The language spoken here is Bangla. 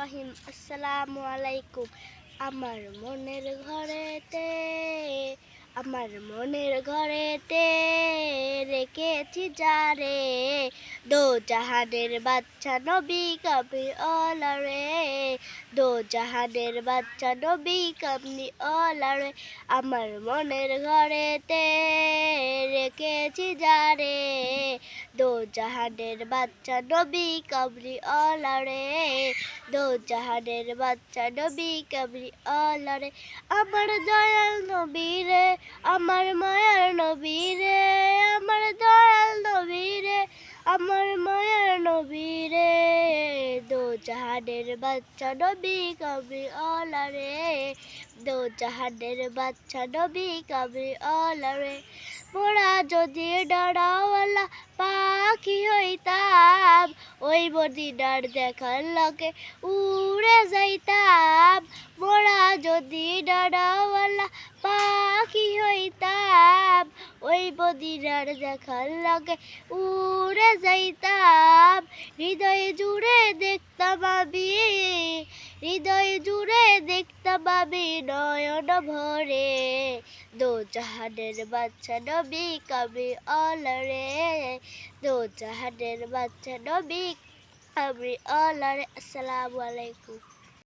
রহিম। আসসালামু আলাইকুম। আমার মনের ঘরেতে আমার ঘরেতে রেখেছি যারে, দো জাহানের বাচ্চা নবী কামলি ওয়ালা রে, দো জাহানের বাচ্চা নবী কামলি ওয়ালা রে। আমার মনের ঘরেতে রেখেছি যারে, দো জাহানের বাচ্চা নবী কামলি ওয়ালা রে, দো জাহানের বাচ্চা নবী কামলি ওয়ালা রে। আমার দয়াল নবী রে, আমার মায়ার নবী রে, আমার দয়াল নবী রে, আমার মায়ার নবী রে, দো জাহানের বাচ্চা নবী কামলি ওয়ালা রে, দো জাহানের বাচ্চা নবী কামলি ওয়ালা রে। মোরা যদি ডাঁড়াওয়ালা পাখি হইতাম, ওই মদিনার দেখার লগে উড়ে যাইতাম। মোরা যদি ডাঁড়াওয়ালা পাখি হইতাম, ওই মদিনার দেখার লগে উড়ে যাইতাম। হৃদয় জুড়ে দেখতাম আমি, হৃদয় জুড়ে দেখতাম আমি নয়ন ভরে, দো জাহানের বাচ্চা নবী কামলি ওয়ালা রে, দো জাহানের বাচ্চা নবী কামলি ওয়ালা রে। আসসালামু আলাইকুম।